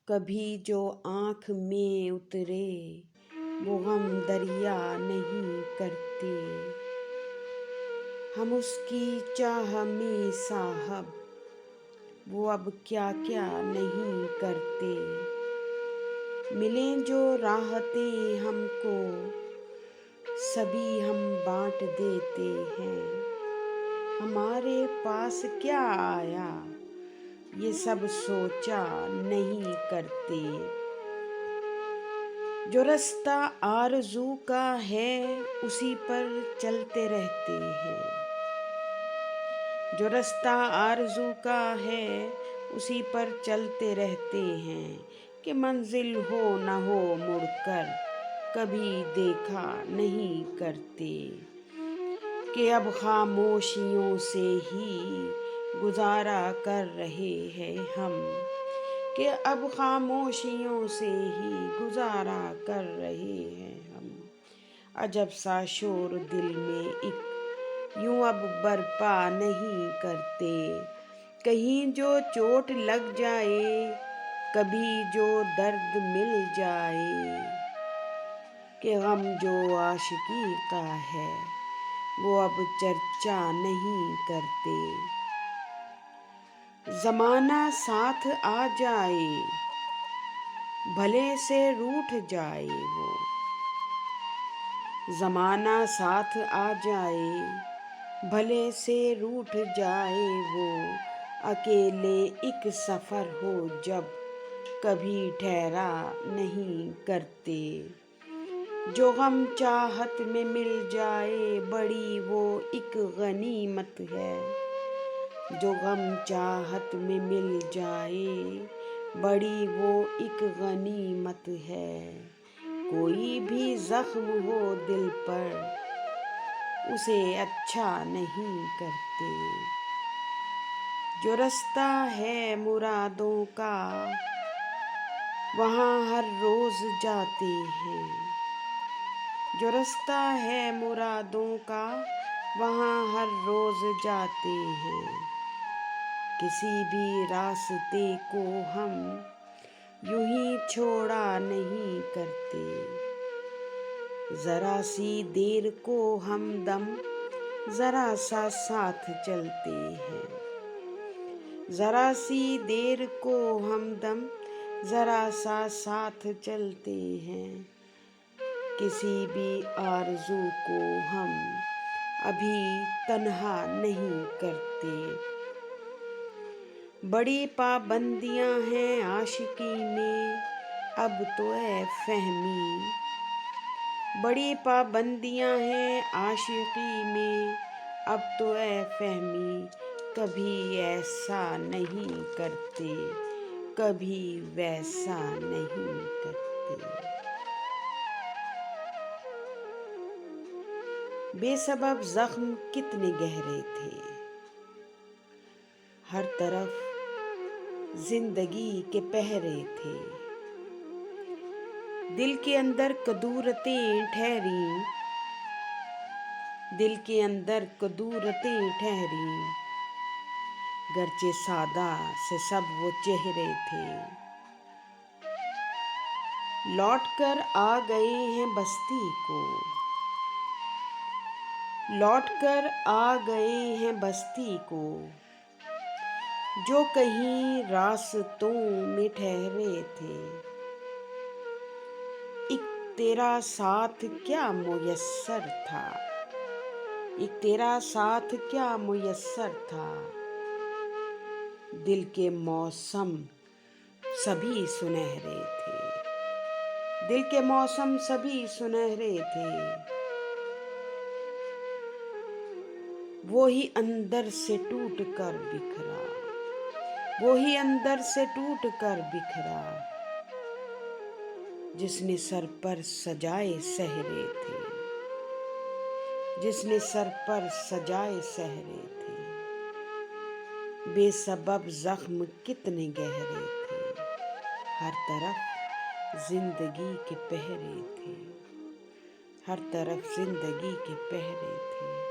कभी जो आँख में उतरे वो गम दरिया नहीं करते। हम उसकी चाह में साहब वो अब क्या क्या नहीं करते। मिलें जो राहतें हमको सभी हम बांट देते हैं। हमारे पास क्या आया ये सब सोचा नहीं करते। जो रास्ता आरज़ू का है उसी पर चलते रहते हैं। जो रास्ता आरज़ू का है उसी पर चलते रहते हैं कि मंजिल हो न हो मुड़कर कभी देखा नहीं करते। कि अब खामोशियों से ही गुजारा कर रहे हैं हम। कि अब खामोशियों से ही गुजारा कर रहे हैं हम। अजब सा शोर दिल में एक यूं अब बरपा नहीं करते। कहीं जो चोट लग जाए कभी जो दर्द मिल जाए। कि गम जो आशिकी का है वो अब चर्चा नहीं करते। ज़माना साथ आ जाए भले से रूठ जाए वो। ज़माना साथ आ जाए भले से रूठ जाए वो। अकेले एक सफ़र हो जब कभी ठहरा नहीं करते। जो गम चाहत में मिल जाए बड़ी वो एक गनीमत है। जो गम चाहत में मिल जाए बड़ी वो एक गनीमत है। कोई भी जख्म हो दिल पर उसे अच्छा नहीं करते। जो रास्ता है मुरादों का वहाँ हर रोज़ जाते हैं। जो रास्ता है मुरादों का वहाँ हर रोज़ जाते हैं। किसी भी रास्ते को हम यूं ही छोड़ा नहीं करते। ज़रा सी देर को हम दम ज़रा सा साथ चलते हैं। ज़रा सी देर को हम दम ज़रा सा साथ चलते हैं। किसी भी आरज़ू को हम अभी तन्हा नहीं करते। बड़ी पाबंदियां हैं आशिकी में अब तो ऐ फहमी। बड़ी पाबंदियां हैं आशिकी में अब तो ऐ फहमी। कभी ऐसा नहीं करते कभी वैसा नहीं करते। बेसबब जख्म कितने गहरे थे। हर तरफ जिंदगी के पहरे थे। दिल के अंदर कदूरतें ठहरी। दिल के अंदर कदूरतें ठहरी। गर्चे सादा से सब वो चेहरे थे। लौट कर आ गए हैं बस्ती को। लौट कर आ गए हैं बस्ती को। जो कहीं रास्तों में ठहरे थे। एक तेरा साथ क्या मुयस्सर था। एक तेरा साथ क्या मुयस्सर था। दिल के मौसम सभी सुनहरे थे। दिल के मौसम सभी सुनहरे थे। वो ही अंदर से टूट कर बिखरा। वो ही अंदर से टूट कर बिखरा। जिसने सर पर सजाए सहरे थे। जिसने सर पर सजाए सहरे थे। बेसबब जख्म कितने गहरे थे। हर तरफ जिंदगी के पहरे थे। हर तरफ जिंदगी के पहरे थे।